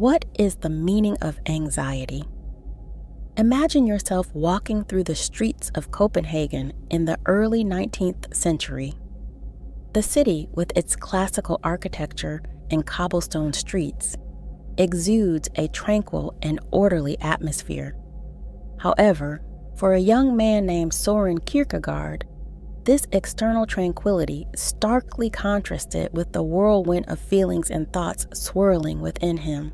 What is the meaning of anxiety? Imagine yourself walking through the streets of Copenhagen in the early 19th century. The city, with its classical architecture and cobblestone streets, exudes a tranquil and orderly atmosphere. However, for a young man named Soren Kierkegaard, this external tranquility starkly contrasted with the whirlwind of feelings and thoughts swirling within him.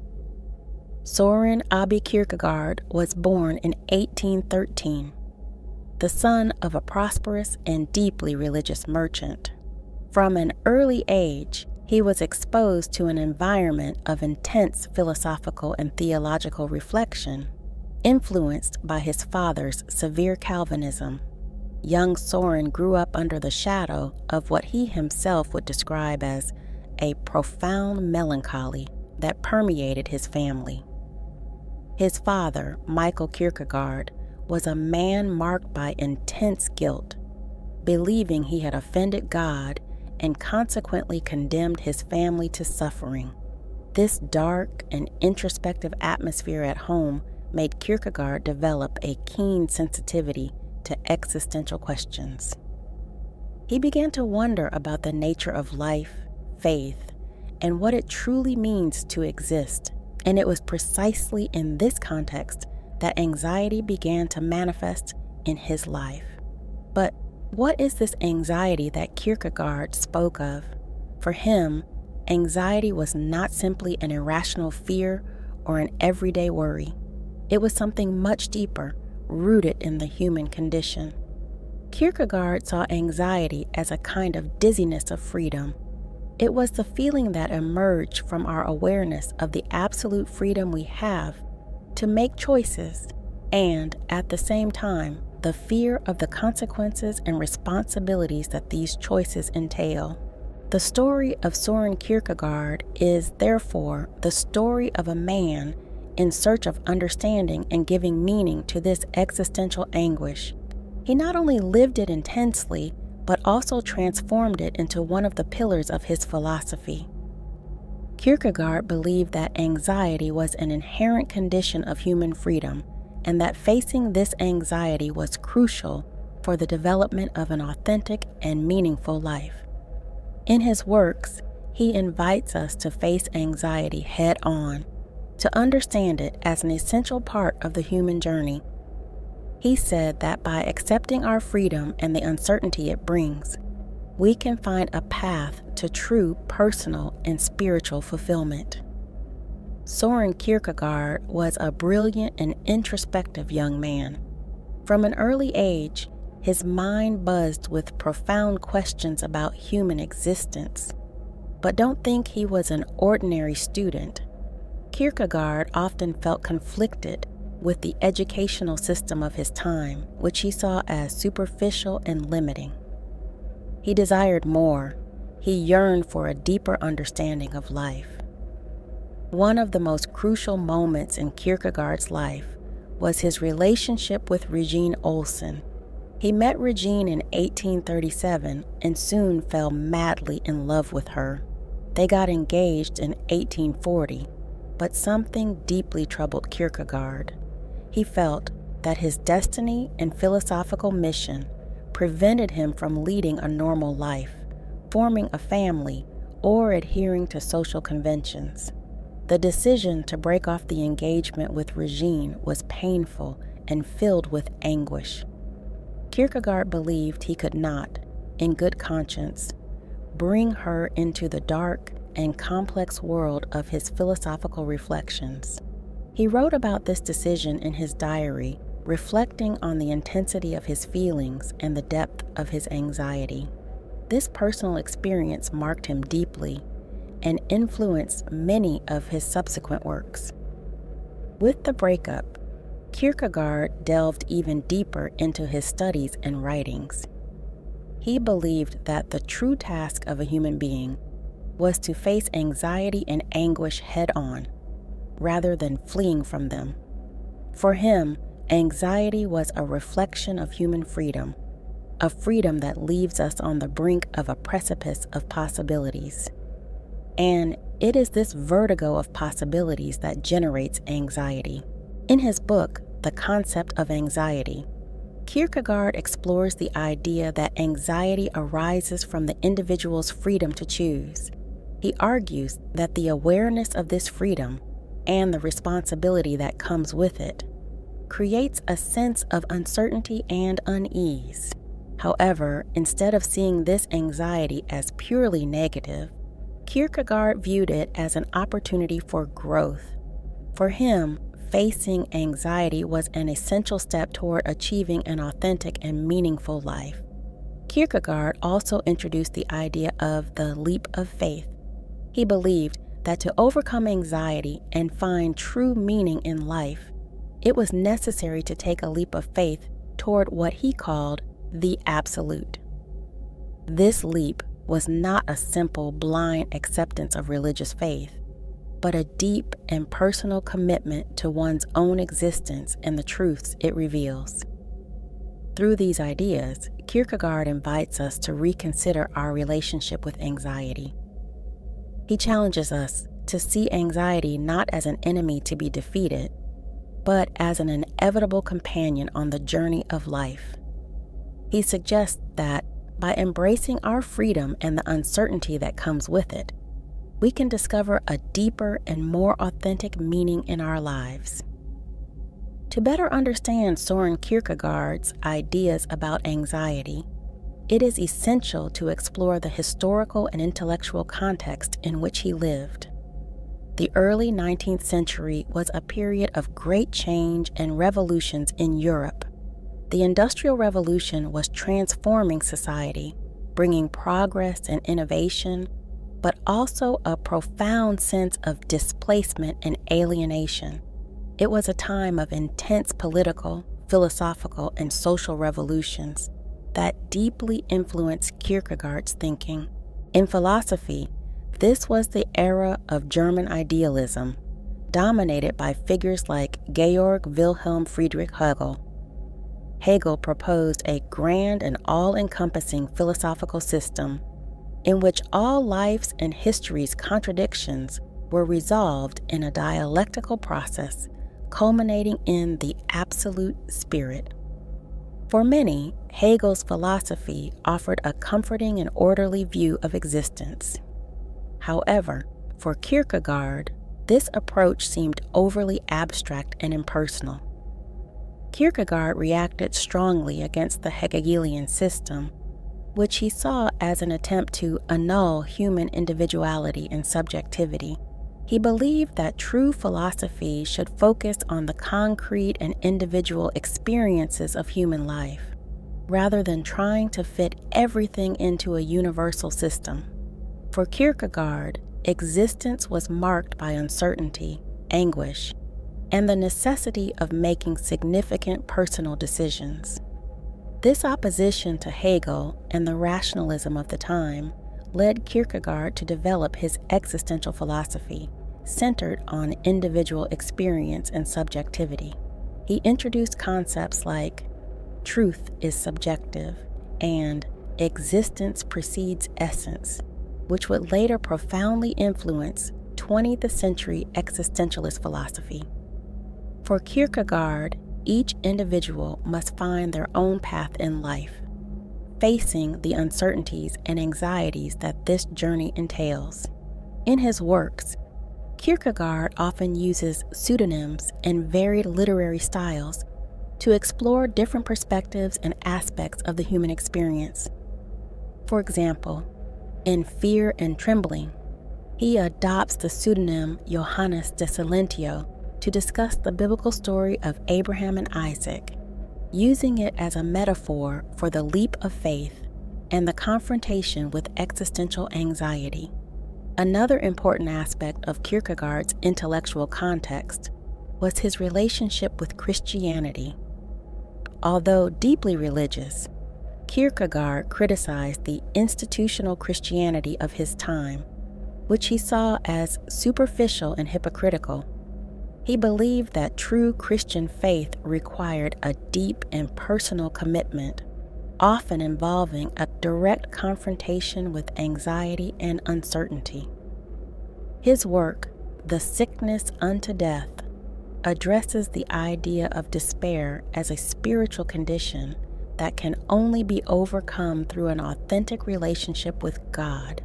Soren Kierkegaard was born in 1813, the son of a prosperous and deeply religious merchant. From an early age, he was exposed to an environment of intense philosophical and theological reflection, influenced by his father's severe Calvinism. Young Soren grew up under the shadow of what he himself would describe as a profound melancholy that permeated his family. His father, Michael Kierkegaard, was a man marked by intense guilt, believing he had offended God and consequently condemned his family to suffering. This dark and introspective atmosphere at home made Kierkegaard develop a keen sensitivity to existential questions. He began to wonder about the nature of life, faith, and what it truly means to exist. And it was precisely in this context that anxiety began to manifest in his life. But what is this anxiety that Kierkegaard spoke of? For him, anxiety was not simply an irrational fear or an everyday worry. It was something much deeper, rooted in the human condition. Kierkegaard saw anxiety as a kind of dizziness of freedom. It was the feeling that emerged from our awareness of the absolute freedom we have to make choices, and at the same time, the fear of the consequences and responsibilities that these choices entail. The story of Soren Kierkegaard is, therefore, the story of a man in search of understanding and giving meaning to this existential anguish. He not only lived it intensely, but also transformed it into one of the pillars of his philosophy. Kierkegaard believed that anxiety was an inherent condition of human freedom, and that facing this anxiety was crucial for the development of an authentic and meaningful life. In his works, he invites us to face anxiety head-on, to understand it as an essential part of the human journey. He said that by accepting our freedom and the uncertainty it brings, we can find a path to true personal and spiritual fulfillment. Soren Kierkegaard was a brilliant and introspective young man. From an early age, his mind buzzed with profound questions about human existence. But don't think he was an ordinary student. Kierkegaard often felt conflicted with the educational system of his time, which he saw as superficial and limiting. He desired more. He yearned for a deeper understanding of life. One of the most crucial moments in Kierkegaard's life was his relationship with Regine Olsen. He met Regine in 1837 and soon fell madly in love with her. They got engaged in 1840, but something deeply troubled Kierkegaard. He felt that his destiny and philosophical mission prevented him from leading a normal life, forming a family, or adhering to social conventions. The decision to break off the engagement with Regine was painful and filled with anguish. Kierkegaard believed he could not, in good conscience, bring her into the dark and complex world of his philosophical reflections. He wrote about this decision in his diary, reflecting on the intensity of his feelings and the depth of his anxiety. This personal experience marked him deeply and influenced many of his subsequent works. With the breakup, Kierkegaard delved even deeper into his studies and writings. He believed that the true task of a human being was to face anxiety and anguish head-on, rather than fleeing from them. For him, anxiety was a reflection of human freedom, a freedom that leaves us on the brink of a precipice of possibilities. And it is this vertigo of possibilities that generates anxiety. In his book, The Concept of Anxiety, Kierkegaard explores the idea that anxiety arises from the individual's freedom to choose. He argues that the awareness of this freedom and the responsibility that comes with it creates a sense of uncertainty and unease. However, instead of seeing this anxiety as purely negative, Kierkegaard viewed it as an opportunity for growth. For him, facing anxiety was an essential step toward achieving an authentic and meaningful life. Kierkegaard also introduced the idea of the leap of faith. He believed that to overcome anxiety and find true meaning in life, it was necessary to take a leap of faith toward what he called the absolute. This leap was not a simple, blind acceptance of religious faith, but a deep and personal commitment to one's own existence and the truths it reveals. Through these ideas, Kierkegaard invites us to reconsider our relationship with anxiety. He challenges us to see anxiety not as an enemy to be defeated, but as an inevitable companion on the journey of life. He suggests that by embracing our freedom and the uncertainty that comes with it, we can discover a deeper and more authentic meaning in our lives. To better understand Soren Kierkegaard's ideas about anxiety, it is essential to explore the historical and intellectual context in which he lived. The early 19th century was a period of great change and revolutions in Europe. The Industrial Revolution was transforming society, bringing progress and innovation, but also a profound sense of displacement and alienation. It was a time of intense political, philosophical, and social revolutions that deeply influenced Kierkegaard's thinking. In philosophy, this was the era of German idealism, dominated by figures like Georg Wilhelm Friedrich Hegel. Hegel proposed a grand and all-encompassing philosophical system in which all life's and history's contradictions were resolved in a dialectical process culminating in the absolute spirit. For many, Hegel's philosophy offered a comforting and orderly view of existence. However, for Kierkegaard, this approach seemed overly abstract and impersonal. Kierkegaard reacted strongly against the Hegelian system, which he saw as an attempt to annul human individuality and subjectivity. He believed that true philosophy should focus on the concrete and individual experiences of human life, rather than trying to fit everything into a universal system. For Kierkegaard, existence was marked by uncertainty, anguish, and the necessity of making significant personal decisions. This opposition to Hegel and the rationalism of the time led Kierkegaard to develop his existential philosophy, centered on individual experience and subjectivity. He introduced concepts like truth is subjective and existence precedes essence, which would later profoundly influence 20th century existentialist philosophy. For Kierkegaard, each individual must find their own path in life, facing the uncertainties and anxieties that this journey entails. In his works, Kierkegaard often uses pseudonyms and varied literary styles to explore different perspectives and aspects of the human experience. For example, in Fear and Trembling, he adopts the pseudonym Johannes de Silentio to discuss the biblical story of Abraham and Isaac, using it as a metaphor for the leap of faith and the confrontation with existential anxiety. Another important aspect of Kierkegaard's intellectual context was his relationship with Christianity. Although deeply religious, Kierkegaard criticized the institutional Christianity of his time, which he saw as superficial and hypocritical. He believed that true Christian faith required a deep and personal commitment, often involving a direct confrontation with anxiety and uncertainty. His work, The Sickness Unto Death, addresses the idea of despair as a spiritual condition that can only be overcome through an authentic relationship with God.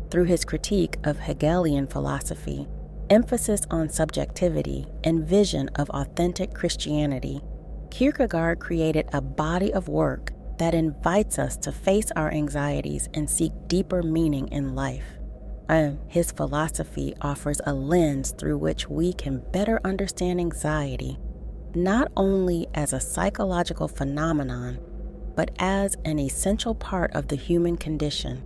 Through his critique of Hegelian philosophy, emphasis on subjectivity, and vision of authentic Christianity, Kierkegaard created a body of work that invites us to face our anxieties and seek deeper meaning in life. His philosophy offers a lens through which we can better understand anxiety, not only as a psychological phenomenon, but as an essential part of the human condition.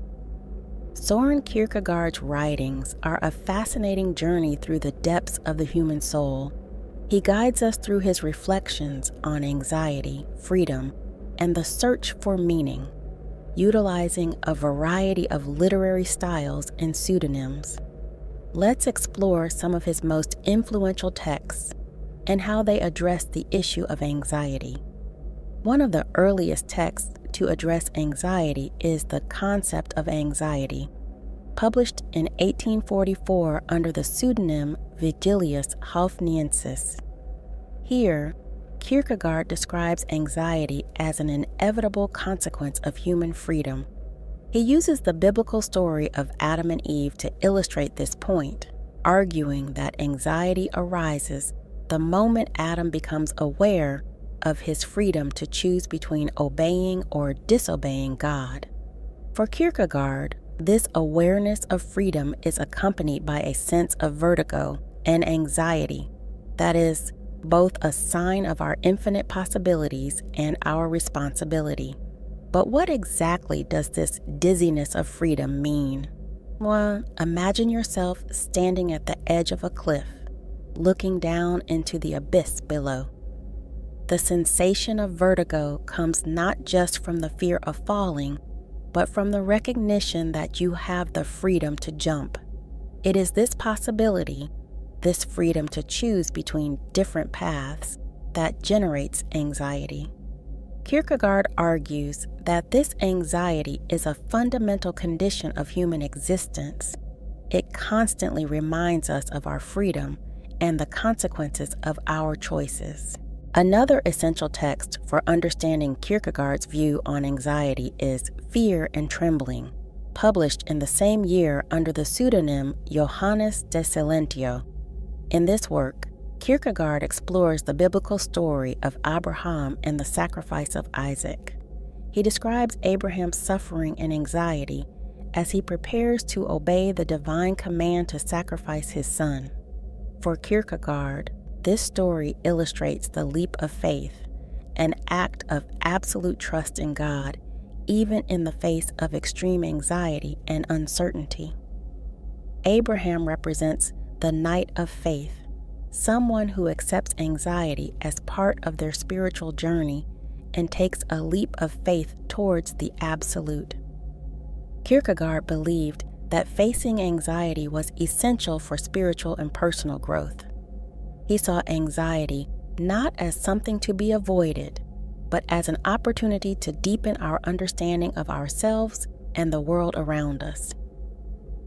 Soren Kierkegaard's writings are a fascinating journey through the depths of the human soul. He guides us through his reflections on anxiety, freedom, and the search for meaning, utilizing a variety of literary styles and pseudonyms. Let's explore some of his most influential texts and how they address the issue of anxiety. One of the earliest texts to address anxiety is The Concept of Anxiety, published in 1844 under the pseudonym Vigilius Halfniensis. Here, Kierkegaard describes anxiety as an inevitable consequence of human freedom. He uses the biblical story of Adam and Eve to illustrate this point, arguing that anxiety arises the moment Adam becomes aware of his freedom to choose between obeying or disobeying God. For Kierkegaard, this awareness of freedom is accompanied by a sense of vertigo and anxiety that is both a sign of our infinite possibilities and our responsibility. But what exactly does this dizziness of freedom mean? Well, imagine yourself standing at the edge of a cliff, looking down into the abyss below. The sensation of vertigo comes not just from the fear of falling, but from the recognition that you have the freedom to jump. It is this possibility, this freedom to choose between different paths, that generates anxiety. Kierkegaard argues that this anxiety is a fundamental condition of human existence. It constantly reminds us of our freedom and the consequences of our choices. Another essential text for understanding Kierkegaard's view on anxiety is Fear and Trembling, published in the same year under the pseudonym Johannes de Silentio. In this work, Kierkegaard explores the biblical story of Abraham and the sacrifice of Isaac. He describes Abraham's suffering and anxiety as he prepares to obey the divine command to sacrifice his son. For Kierkegaard, this story illustrates the leap of faith, an act of absolute trust in God, even in the face of extreme anxiety and uncertainty. Abraham represents the knight of faith, someone who accepts anxiety as part of their spiritual journey and takes a leap of faith towards the absolute. Kierkegaard believed that facing anxiety was essential for spiritual and personal growth. He saw anxiety not as something to be avoided, but as an opportunity to deepen our understanding of ourselves and the world around us.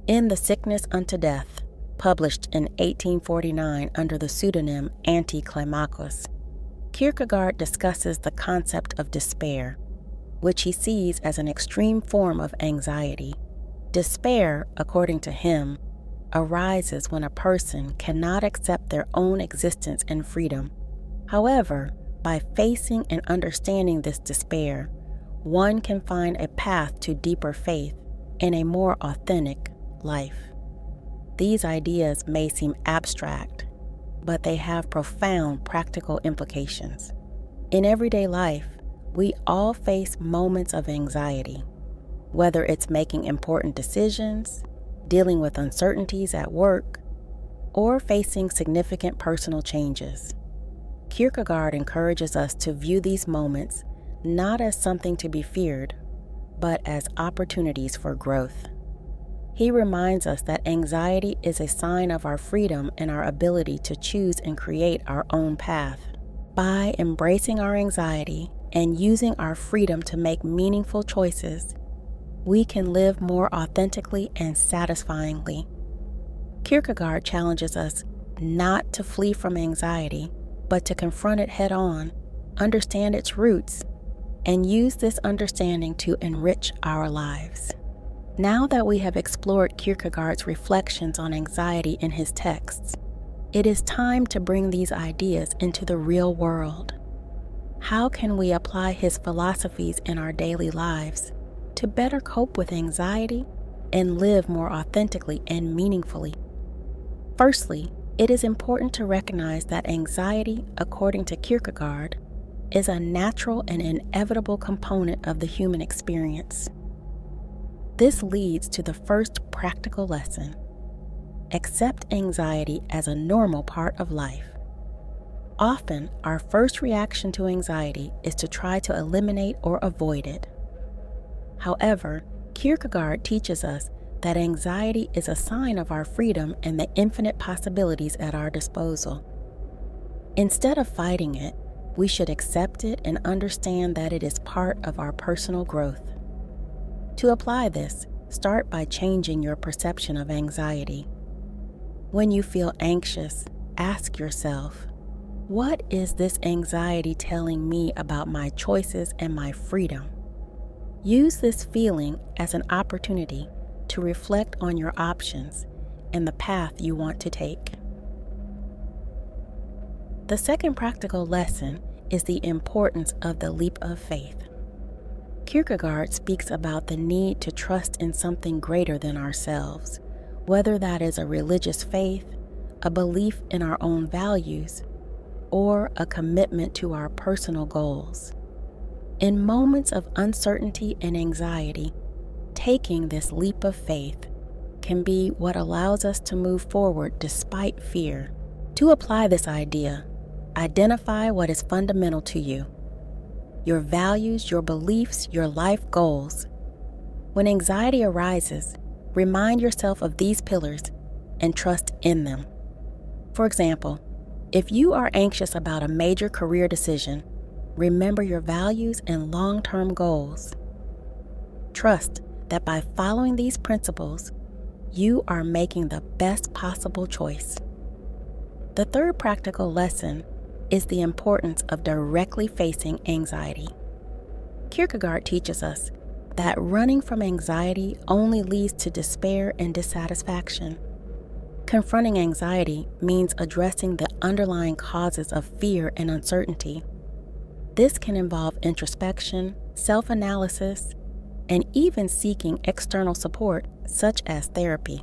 In The Sickness Unto Death, published in 1849 under the pseudonym Anticlimacus, Kierkegaard discusses the concept of despair, which he sees as an extreme form of anxiety. Despair, according to him, arises when a person cannot accept their own existence and freedom. However, by facing and understanding this despair, one can find a path to deeper faith and a more authentic life. These ideas may seem abstract, but they have profound practical implications. In everyday life, we all face moments of anxiety, whether it's making important decisions, dealing with uncertainties at work, or facing significant personal changes. Kierkegaard encourages us to view these moments not as something to be feared, but as opportunities for growth. He reminds us that anxiety is a sign of our freedom and our ability to choose and create our own path. By embracing our anxiety and using our freedom to make meaningful choices, we can live more authentically and satisfyingly. Kierkegaard challenges us not to flee from anxiety, but to confront it head on, understand its roots, and use this understanding to enrich our lives. Now that we have explored Kierkegaard's reflections on anxiety in his texts, it is time to bring these ideas into the real world. How can we apply his philosophies in our daily lives to better cope with anxiety and live more authentically and meaningfully? Firstly, it is important to recognize that anxiety, according to Kierkegaard, is a natural and inevitable component of the human experience. This leads to the first practical lesson. Accept anxiety as a normal part of life. Often, our first reaction to anxiety is to try to eliminate or avoid it. However, Kierkegaard teaches us that anxiety is a sign of our freedom and the infinite possibilities at our disposal. Instead of fighting it, we should accept it and understand that it is part of our personal growth. To apply this, start by changing your perception of anxiety. When you feel anxious, ask yourself, what is this anxiety telling me about my choices and my freedom? Use this feeling as an opportunity to reflect on your options and the path you want to take. The second practical lesson is the importance of the leap of faith. Kierkegaard speaks about the need to trust in something greater than ourselves, whether that is a religious faith, a belief in our own values, or a commitment to our personal goals. In moments of uncertainty and anxiety, taking this leap of faith can be what allows us to move forward despite fear. To apply this idea, identify what is fundamental to you: your values, your beliefs, your life goals. When anxiety arises, remind yourself of these pillars and trust in them. For example, if you are anxious about a major career decision, remember your values and long-term goals. Trust that by following these principles, you are making the best possible choice. The third practical lesson is the importance of directly facing anxiety. Kierkegaard teaches us that running from anxiety only leads to despair and dissatisfaction. Confronting anxiety means addressing the underlying causes of fear and uncertainty. This can involve introspection, self-analysis, and even seeking external support, such as therapy.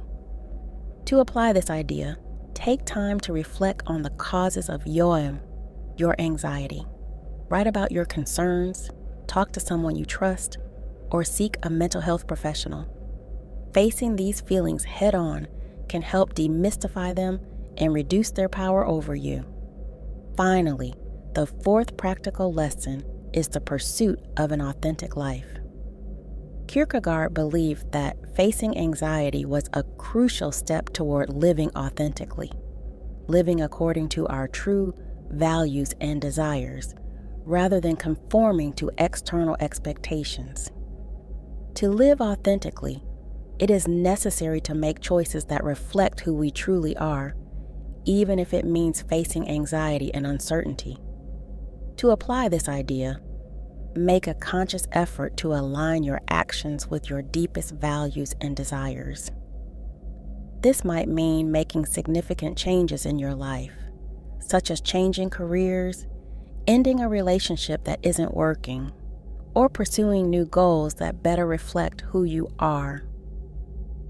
To apply this idea, take time to reflect on the causes of your anxiety. Write about your concerns, talk to someone you trust, or seek a mental health professional. Facing these feelings head-on can help demystify them and reduce their power over you. Finally, the fourth practical lesson is the pursuit of an authentic life. Kierkegaard believed that facing anxiety was a crucial step toward living authentically, living according to our true values and desires, rather than conforming to external expectations. To live authentically, it is necessary to make choices that reflect who we truly are, even if it means facing anxiety and uncertainty. To apply this idea, make a conscious effort to align your actions with your deepest values and desires. This might mean making significant changes in your life, such as changing careers, ending a relationship that isn't working, or pursuing new goals that better reflect who you are.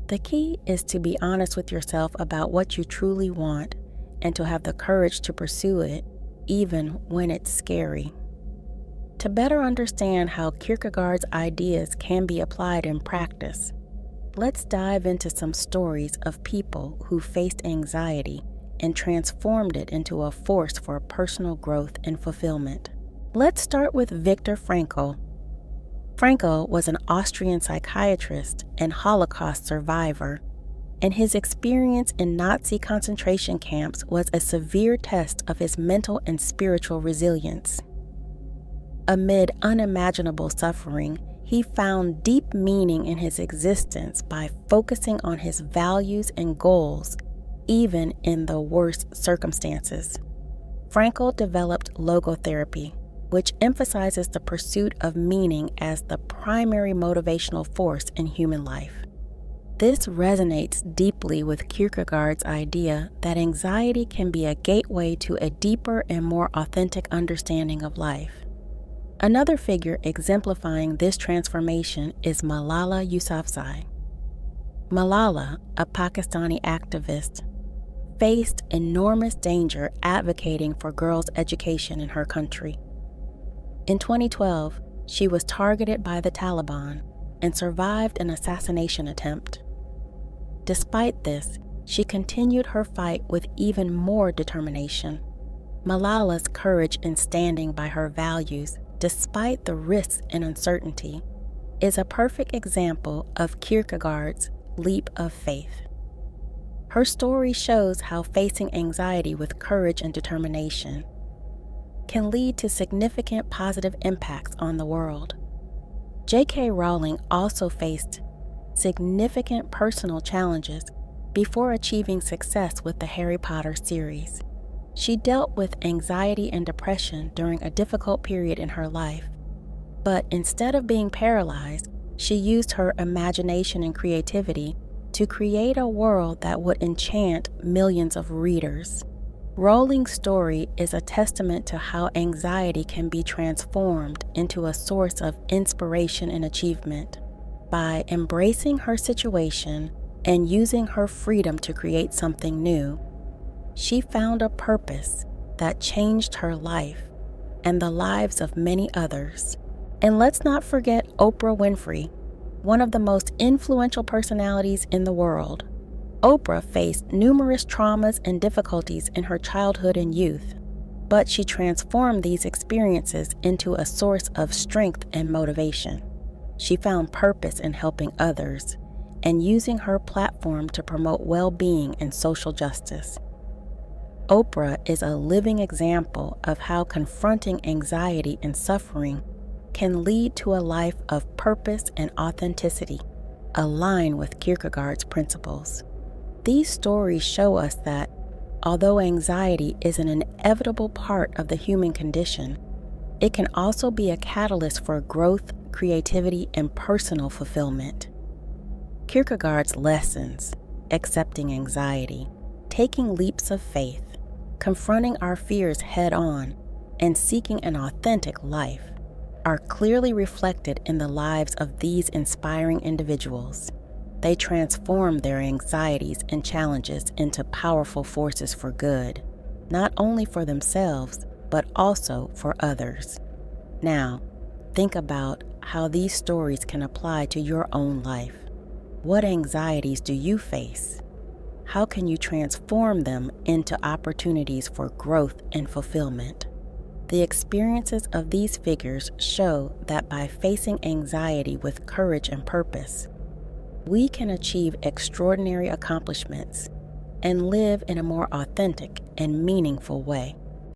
The key is to be honest with yourself about what you truly want and to have the courage to pursue it, even when it's scary. To better understand how Kierkegaard's ideas can be applied in practice, let's dive into some stories of people who faced anxiety and transformed it into a force for personal growth and fulfillment. Let's start with Viktor Frankl. Frankl was an Austrian psychiatrist and Holocaust survivor, and his experience in Nazi concentration camps was a severe test of his mental and spiritual resilience. Amid unimaginable suffering, he found deep meaning in his existence by focusing on his values and goals even in the worst circumstances. Frankl developed logotherapy, which emphasizes the pursuit of meaning as the primary motivational force in human life. This resonates deeply with Kierkegaard's idea that anxiety can be a gateway to a deeper and more authentic understanding of life. Another figure exemplifying this transformation is Malala Yousafzai. Malala, a Pakistani activist, faced enormous danger advocating for girls' education in her country. In 2012, she was targeted by the Taliban and survived an assassination attempt. Despite this, she continued her fight with even more determination. Malala's courage in standing by her values, despite the risks and uncertainty, is a perfect example of Kierkegaard's leap of faith. Her story shows how facing anxiety with courage and determination can lead to significant positive impacts on the world. J.K. Rowling also faced significant personal challenges before achieving success with the Harry Potter series. She dealt with anxiety and depression during a difficult period in her life, but instead of being paralyzed, she used her imagination and creativity to create a world that would enchant millions of readers. Rowling's story is a testament to how anxiety can be transformed into a source of inspiration and achievement. By embracing her situation and using her freedom to create something new, she found a purpose that changed her life and the lives of many others. And let's not forget Oprah Winfrey, one of the most influential personalities in the world. Oprah faced numerous traumas and difficulties in her childhood and youth, but she transformed these experiences into a source of strength and motivation. She found purpose in helping others and using her platform to promote well-being and social justice. Oprah is a living example of how confronting anxiety and suffering can lead to a life of purpose and authenticity, aligned with Kierkegaard's principles. These stories show us that, although anxiety is an inevitable part of the human condition, it can also be a catalyst for growth, creativity, and personal fulfillment. Kierkegaard's lessons, accepting anxiety, taking leaps of faith, confronting our fears head-on, and seeking an authentic life, are clearly reflected in the lives of these inspiring individuals. They transform their anxieties and challenges into powerful forces for good, not only for themselves, but also for others. Now, think about how these stories can apply to your own life. What anxieties do you face? How can you transform them into opportunities for growth and fulfillment? The experiences of these figures show that by facing anxiety with courage and purpose, we can achieve extraordinary accomplishments and live in a more authentic and meaningful way.